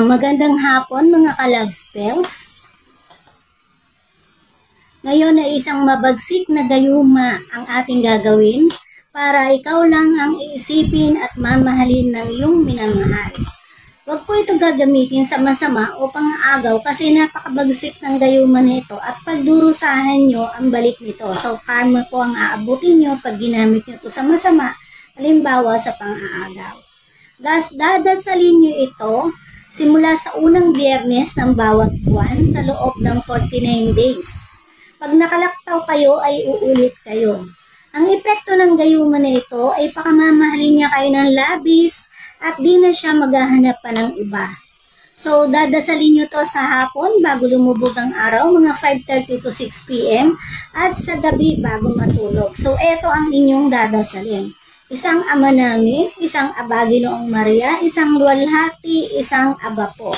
Magandang hapon mga ka-love spells. Ngayon ay isang mabagsik na gayuma ang ating gagawin para ikaw lang ang iisipin at mamahalin ng iyong minamahal. Huwag po ito gagamitin sa masama o pang-aagaw kasi napakabagsik ng gayuma nito at pagdurusahan nyo ang balik nito. So karma po ang aabutin nyo pag ginamit nyo ito sa masama, halimbawa sa pang-aagaw. Dadasalin nyo ito simula sa unang biyernes ng bawat buwan sa loob ng 49 days. Pag nakalaktaw kayo ay uulit kayo. Ang epekto ng gayuma na ito ay pakamamahalin niya kayo ng labis at di na siya maghahanap pa ng iba. So dadasalin nyo to sa hapon bago lumubog ang araw, mga 5:30 to 6 p.m. at sa gabi bago matulog. So ito ang inyong dadasalin. Isang Ama Namin, isang Aba Ginoong Maria, isang Luwalhati, isang Aba po.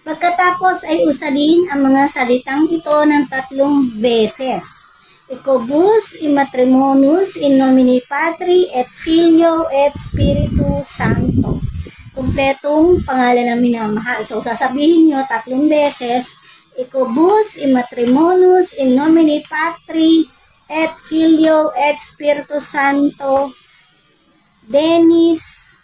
Pagkatapos ay usalin ang mga salitang ito ng 3 beses. Ecubus, Immatrimonus, in nomine Patri, et Filio, et Spiritu Sancto. Kumpletong pangalan ng minamahal. So sasabihin nyo 3 beses, Ecubus, Immatrimonus, in nomine Patri, et Filio, et Spiritu Sancto. Dennis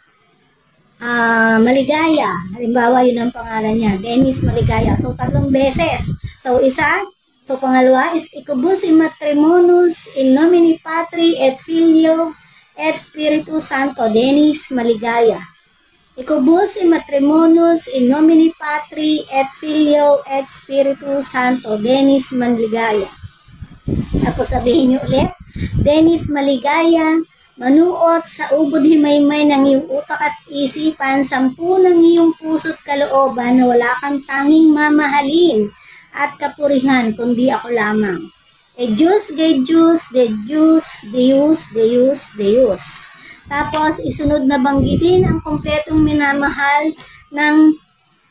Maligaya. Halimbawa, yun ang pangalan niya. Dennis Maligaya. So, 3 beses. So, isa. So, pangalawa is Ecubus Immatrimonus in nomine Patri et Filio et Spiritu Sancto. Dennis Maligaya. Ecubus Immatrimonus in nomine Patri et Filio et Spiritu Sancto. Dennis Maligaya. Tapos sabihin niyo ulit. Dennis Maligaya, manuot sa ubod himaymay ng iyong utak at isipan, 10 ng iyong puso't kalooban na wala kang tanging mamahalin at kapurihan kundi ako lamang. E Diyos, gay Diyos, de Diyos, Deus, Deus, Deus. Tapos isunod na banggitin ang kompletong minamahal ng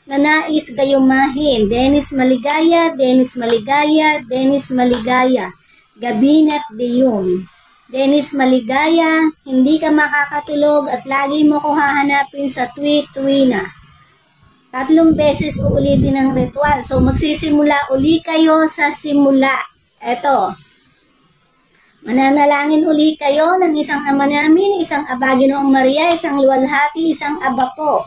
nanais gayumahin. Dennis Maligaya, Dennis Maligaya, Dennis Maligaya. Gabinat Deum. Dennis Maligaya, hindi ka makakatulog at lagi mo ko hahanapin sa tuwi-tuwi na. 3 beses uulitin ang ritual. So magsisimula uli kayo sa simula. Eto. Mananalangin uli kayo ng isang Ama Namin, isang Aba Ginoong Maria, isang Luwalhati, isang Aba po.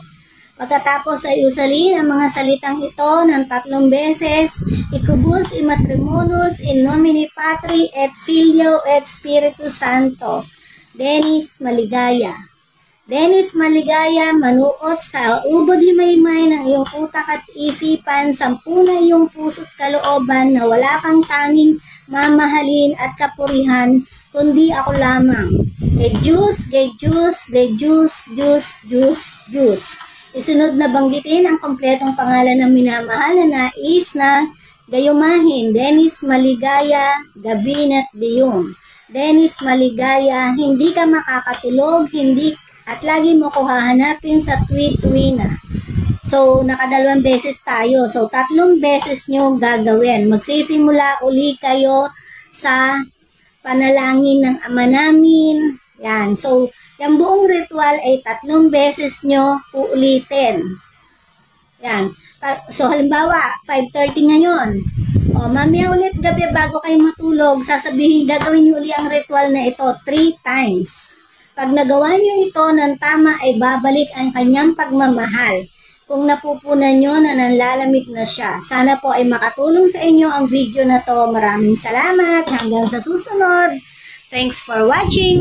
Pagkatapos ay usalin ang mga salitang ito ng 3 beses. Ecubus Immatrimonus in nomine Patri et Filio et Spiritu Sancto. Dennis Maligaya. Dennis Maligaya, manuot sa ubod himaymay ng iyong utak at isipan, 10 na iyong puso't kalooban na wala kang tanging mamahalin at kapurihan kundi ako lamang. E Diyos, gay Diyos, de Diyos, Diyos, Diyos, Diyos. Isunod na banggitin ang kompletong pangalan ng minamahal na nais na gayumahin. Dennis Maligaya, Gabinat Deum. Dennis Maligaya, hindi ka makakatulog, hindi at lagi mo ko hahanapin sa tuwi-tuwi na. So, nakadalawang beses tayo. So, 3 beses nyo gagawin. Magsisimula uli kayo sa panalangin ng Ama Namin. Yan. So, yung buong ritual ay 3 beses nyo uulitin. Yan. So, halimbawa, 5:30 ngayon. O, mamaya ulit gabi bago kayo matulog, sasabihin, gagawin nyo uli ang ritual na ito 3 times. Pag nagawa nyo ito ng tama, ay babalik ang kanyang pagmamahal. Kung napupunan nyo na nanlalamig na siya. Sana po ay makatulong sa inyo ang video na to. Maraming salamat. Hanggang sa susunod. Thanks for watching.